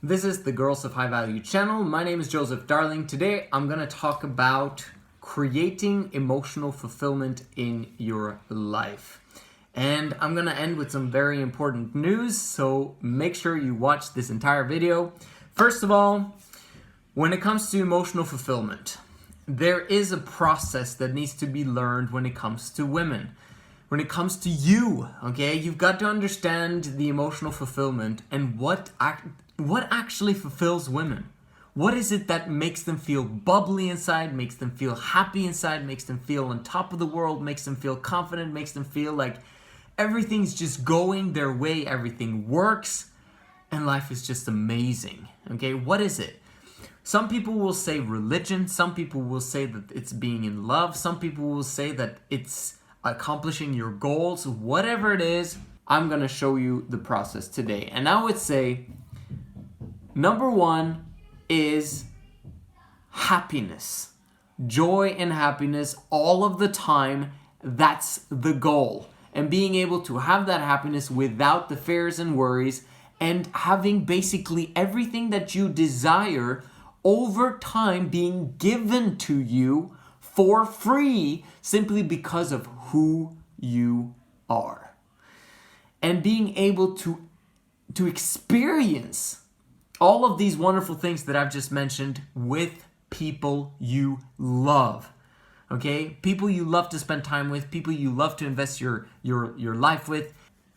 This is the Girls of High Value channel. My name is Joseph Darling. Today I'm going to talk about creating emotional fulfillment in your life. And I'm going to end with some very important news, so make sure you watch this entire video. First of all, when it comes to emotional fulfillment, there is a process that needs to be learned when it comes to women. When it comes to you, okay, you've got to understand the emotional fulfillment and what actually fulfills women. What is it that makes them feel bubbly inside, makes them feel happy inside, makes them feel on top of the world, makes them feel confident, makes them feel like everything's just going their way, everything works, and life is just amazing, okay? What is it? Some people will say religion, some people will say that it's being in love, some people will say that it's accomplishing your goals. Whatever it is, I'm gonna show you the process today. And I would say, number one is happiness. Joy and happiness all of the time, that's the goal. And being able to have that happiness without the fears and worries, and having basically everything that you desire over time being given to you for free simply because of who you are. And being able to experience all of these wonderful things that I've just mentioned with people you love. Okay? People you love to spend time with, people you love to invest your life with.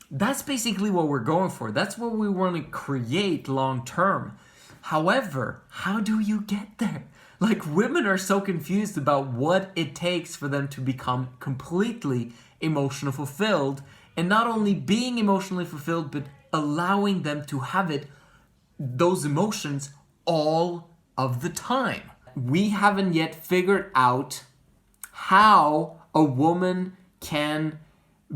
That's basically what we're going for. That's what we want to create long term. However, how do you get there? Like, women are so confused about what it takes for them to become completely emotionally fulfilled, and not only being emotionally fulfilled, but allowing them to have those emotions all of the time. We haven't yet figured out how a woman can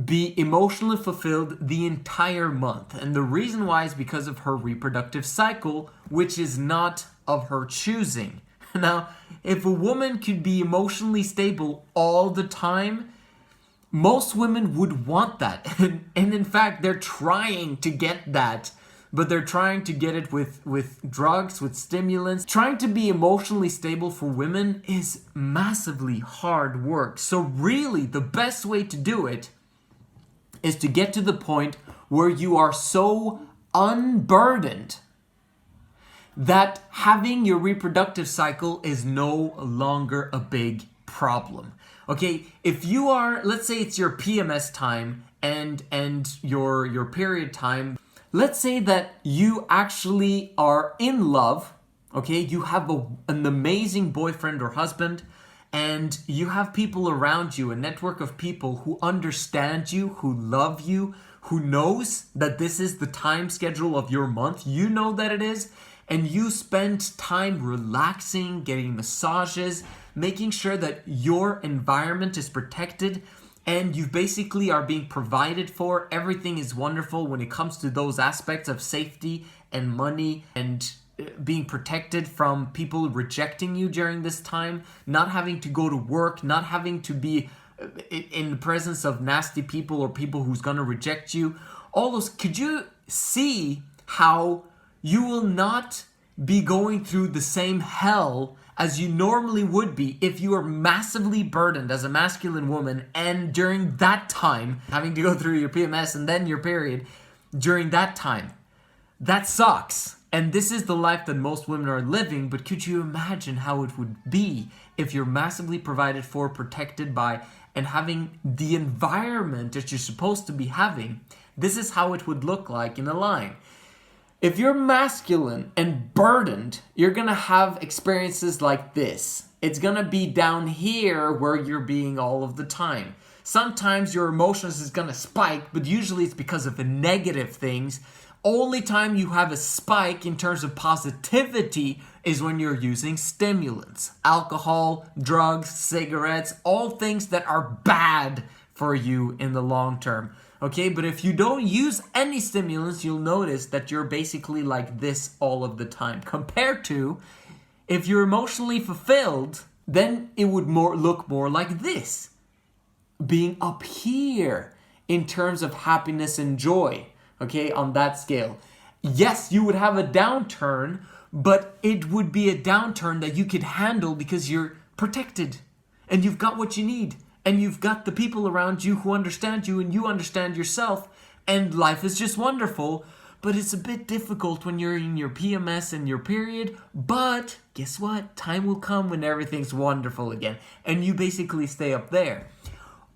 be emotionally fulfilled the entire month. And the reason why is because of her reproductive cycle, which is not of her choosing. Now, if a woman could be emotionally stable all the time, most women would want that. And in fact, they're trying to get that, but they're trying to get it with drugs, with stimulants. Trying to be emotionally stable for women is massively hard work. So really, the best way to do it is to get to the point where you are so unburdened that having your reproductive cycle is no longer a big problem. Okay, if you are, let's say it's your PMS time and your period time, let's say that you actually are in love, okay, you have an amazing boyfriend or husband, and you have people around you, a network of people who understand you, who love you, who knows that this is the time schedule of your month. You know that it is, and you spend time relaxing, getting massages, making sure that your environment is protected, and you basically are being provided for. Everything is wonderful when it comes to those aspects of safety and money and being protected from people rejecting you during this time, not having to go to work, not having to be in the presence of nasty people or people who's going to reject you. All those, could you see how you will not be going through the same hell as you normally would be if you are massively burdened as a masculine woman, and during that time, having to go through your PMS and then your period during that time? That sucks. And this is the life that most women are living, but could you imagine how it would be if you're massively provided for, protected by, and having the environment that you're supposed to be having? This is how it would look like in a line. If you're masculine and burdened, you're gonna have experiences like this. It's gonna be down here where you're being all of the time. Sometimes your emotions is gonna spike, but usually it's because of the negative things. Only time you have a spike in terms of positivity is when you're using stimulants. Alcohol, drugs, cigarettes, all things that are bad for you in the long term. Okay, but if you don't use any stimulants, you'll notice that you're basically like this all of the time. Compared to, if you're emotionally fulfilled, then it would look more like this. Being up here in terms of happiness and joy. Okay, on that scale. yes, you would have a downturn, but it would be a downturn that you could handle because you're protected and you've got what you need and you've got the people around you who understand you and you understand yourself, and life is just wonderful. But it's a bit difficult when you're in your PMS and your period. But guess what? Time will come when everything's wonderful again and you basically stay up there.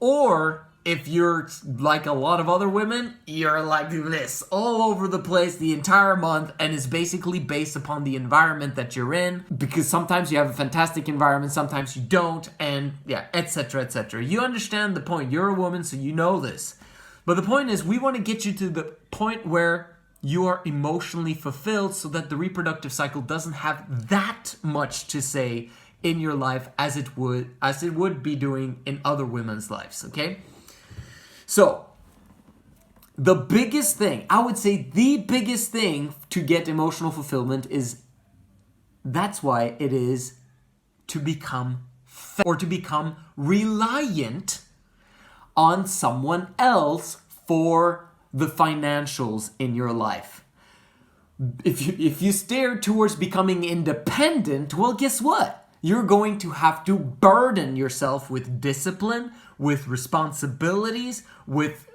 Or if you're like a lot of other women, you're like this all over the place the entire month, and it's basically based upon the environment that you're in, because sometimes you have a fantastic environment, sometimes you don't, and yeah, etc., etc. You understand the point. You're a woman, so you know this. But the point is, we want to get you to the point where you are emotionally fulfilled so that the reproductive cycle doesn't have that much to say in your life as it would be doing in other women's lives, okay? So, the biggest thing, I would say the biggest thing to get emotional fulfillment is, that's why it is to become reliant on someone else for the financials in your life. If you steer towards becoming independent, well, guess what? You're going to have to burden yourself with discipline, with responsibilities, with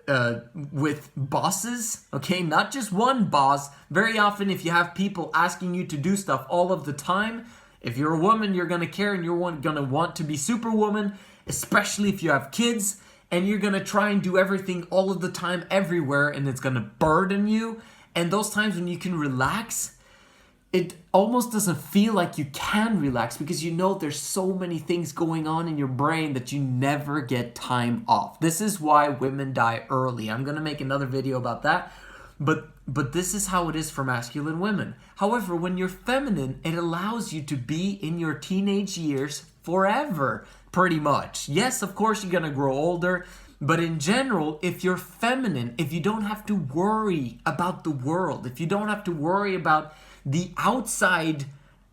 bosses, okay? Not just one boss. Very often, if you have people asking you to do stuff all of the time, if you're a woman, you're going to care and you're going to want to be superwoman, especially if you have kids, and you're going to try and do everything all of the time, everywhere, and it's going to burden you. And those times when you can relax, it almost doesn't feel like you can relax because you know there's so many things going on in your brain that you never get time off. This is why women die early. I'm going to make another video about that. But this is how it is for masculine women. However, when you're feminine, it allows you to be in your teenage years forever, pretty much. Yes, of course, you're going to grow older. But in general, if you're feminine, if you don't have to worry about the world, if you don't have to worry about the outside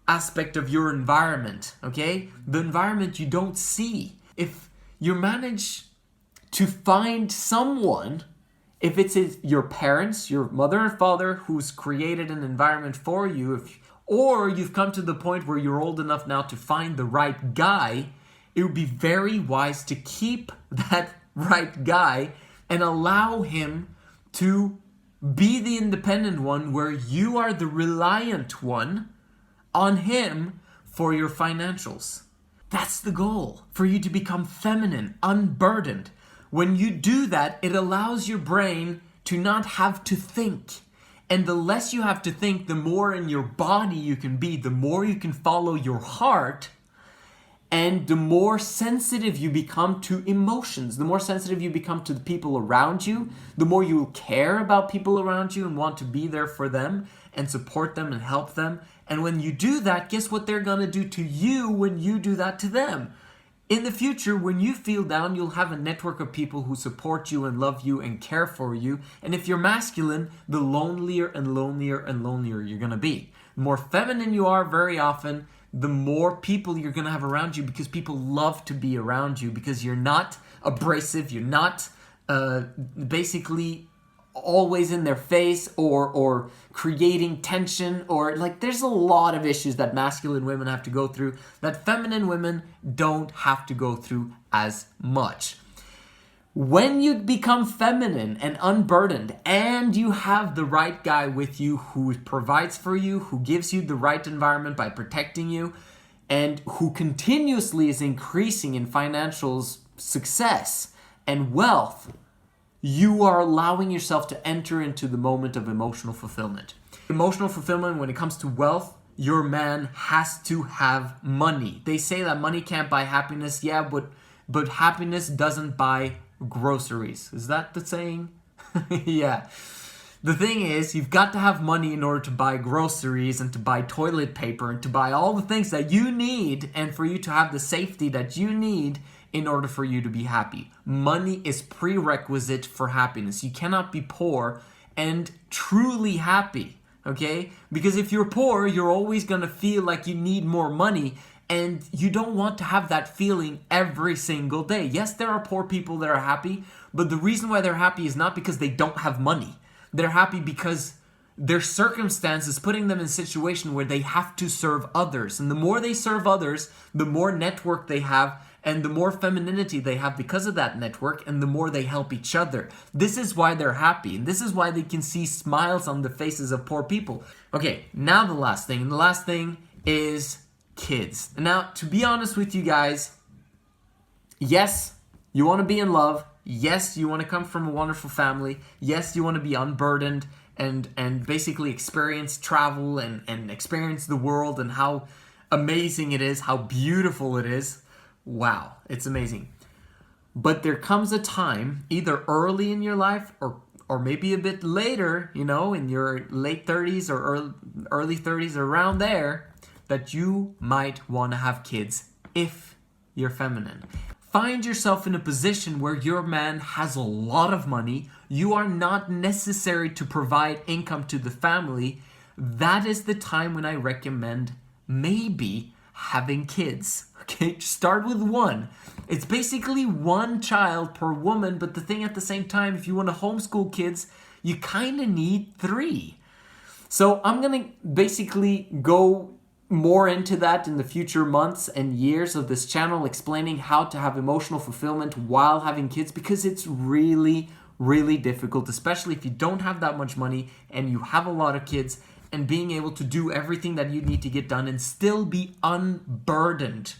aspect of your environment, okay? The environment you don't see. If you manage to find someone, if it's your parents, your mother and father who's created an environment for you, or you've come to the point where you're old enough now to find the right guy, it would be very wise to keep that right guy and allow him to be the independent one, where you are the reliant one on him for your financials. That's the goal, for you to become feminine, unburdened. When you do that, it allows your brain to not have to think. And the less you have to think, the more in your body you can be, the more you can follow your heart, and the more sensitive you become to emotions, the more sensitive you become to the people around you, the more you will care about people around you and want to be there for them and support them and help them. And when you do that, guess what they're going to do to you when you do that to them? In the future, when you feel down, you'll have a network of people who support you and love you and care for you. And if you're masculine, the lonelier and lonelier and lonelier you're going to be. The more feminine you are, very often, the more people you're going to have around you, because people love to be around you because you're not abrasive, you're not basically always in their face or creating tension, or like there's a lot of issues that masculine women have to go through that feminine women don't have to go through as much. When you become feminine and unburdened and you have the right guy with you who provides for you, who gives you the right environment by protecting you, and who continuously is increasing in financial success and wealth, you are allowing yourself to enter into the moment of emotional fulfillment. Emotional fulfillment, when it comes to wealth, your man has to have money. They say that money can't buy happiness. Yeah, but happiness doesn't buy groceries. Is that the saying? Yeah. The thing is, you've got to have money in order to buy groceries and to buy toilet paper and to buy all the things that you need, and for you to have the safety that you need in order for you to be happy. Money is prerequisite for happiness. You cannot be poor and truly happy, okay? Because if you're poor, you're always going to feel like you need more money, and you don't want to have that feeling every single day. Yes, there are poor people that are happy, but the reason why they're happy is not because they don't have money. They're happy because their circumstance is putting them in a situation where they have to serve others. And the more they serve others, the more network they have and the more femininity they have because of that network, and the more they help each other. This is why they're happy. And this is why they can see smiles on the faces of poor people. Okay, now the last thing. And the last thing is kids. And now, to be honest with you guys, yes, you want to be in love. Yes, you want to come from a wonderful family. Yes, you want to be unburdened and basically experience travel and experience the world and how amazing it is, how beautiful it is. Wow, it's amazing. But there comes a time, either early in your life or maybe a bit later, you know, in your late 30s or early 30s, around there, that you might want to have kids if you're feminine. Find yourself in a position where your man has a lot of money. You are not necessary to provide income to the family. That is the time when I recommend maybe having kids. Okay, start with one. It's basically one child per woman, but the thing at the same time, if you want to homeschool kids, you kind of need 3. So I'm going to basically go more into that in the future months and years of this channel, explaining how to have emotional fulfillment while having kids, because it's really, really difficult, especially if you don't have that much money and you have a lot of kids, and being able to do everything that you need to get done and still be unburdened,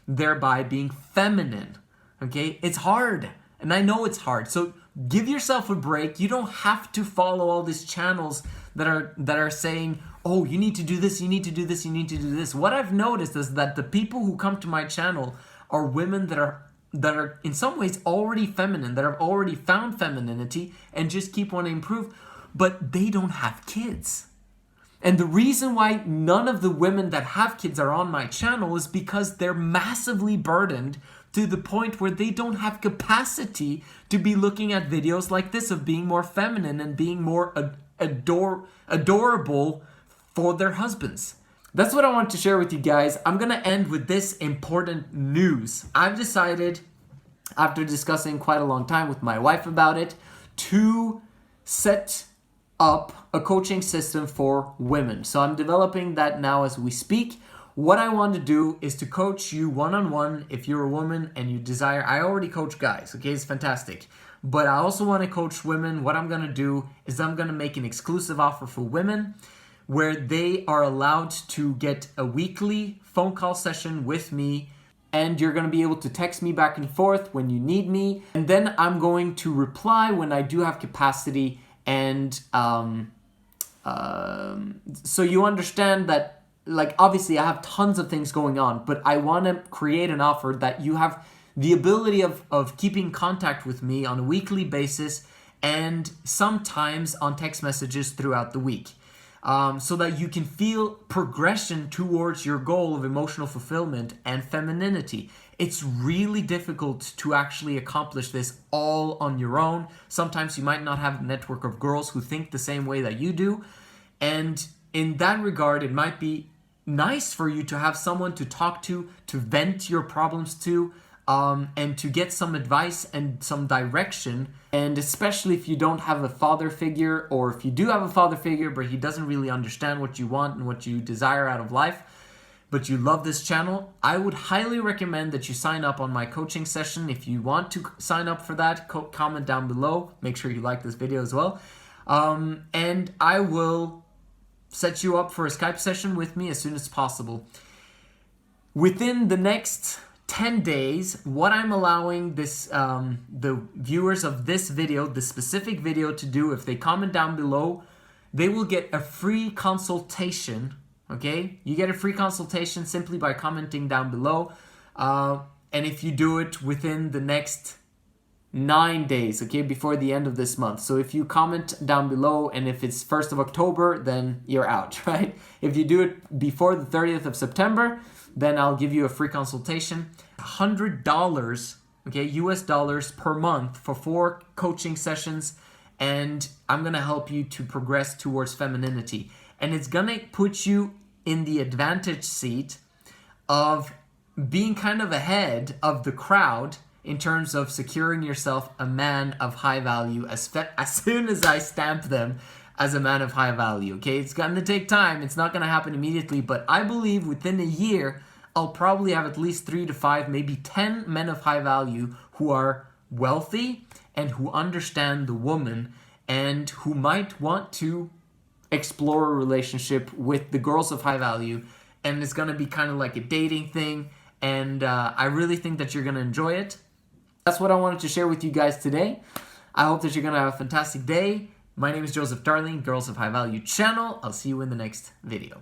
thereby being feminine. Okay, it's hard, and I know it's hard. So give yourself a break. You don't have to follow all these channels that are saying, oh, you need to do this, you need to do this, you need to do this. What I've noticed is that the people who come to my channel are women that are in some ways already feminine, that have already found femininity and just keep wanting to improve, but they don't have kids. And the reason why none of the women that have kids are on my channel is because they're massively burdened to the point where they don't have capacity to be looking at videos like this of being more feminine and being more adorable for their husbands. That's what I want to share with you guys. I'm going to end with this important news. I've decided, after discussing quite a long time with my wife about it, to set up a coaching system for women. So I'm developing that now as we speak. What I want to do is to coach you one-on-one if you're a woman and you desire. I already coach guys, okay? It's fantastic. But I also want to coach women. What I'm going to do is I'm going to make an exclusive offer for women where they are allowed to get a weekly phone call session with me, and you're going to be able to text me back and forth when you need me. And then I'm going to reply when I do have capacity. And so you understand that, like, obviously I have tons of things going on, but I want to create an offer that you have the ability of keeping contact with me on a weekly basis and sometimes on text messages throughout the week. So that you can feel progression towards your goal of emotional fulfillment and femininity. It's really difficult to actually accomplish this all on your own. Sometimes you might not have a network of girls who think the same way that you do. And in that regard, it might be nice for you to have someone to talk to vent your problems to, and to get some advice and some direction. And especially if you don't have a father figure, or if you do have a father figure, but he doesn't really understand what you want and what you desire out of life, but you love this channel, I would highly recommend that you sign up on my coaching session. If you want to sign up for that, comment down below. Make sure you like this video as well. And I will set you up for a Skype session with me as soon as possible. Within the next 10 days, what I'm allowing the viewers of this video, this specific video, to do, if they comment down below, they will get a free consultation. Okay, you get a free consultation simply by commenting down below, and if you do it within the next 9 days, okay, before the end of this month. So if you comment down below and if it's 1st of October, then you're out, right? If you do it before the 30th of September, then I'll give you a free consultation. $100, okay, US dollars per month for 4 coaching sessions, and I'm gonna help you to progress towards femininity. And it's gonna put you in the advantage seat of being kind of ahead of the crowd in terms of securing yourself a man of high value as soon as I stamp them as a man of high value, okay? It's going to take time. It's not going to happen immediately, but I believe within a year, I'll probably have at least 3 to 5, maybe 10 men of high value who are wealthy and who understand the woman and who might want to explore a relationship with the girls of high value. And it's going to be kind of like a dating thing. And I really think that you're going to enjoy it. That's what I wanted to share with you guys today. I hope that you're going to have a fantastic day. My name is Joseph Darling, Girls of High Value channel. I'll see you in the next video.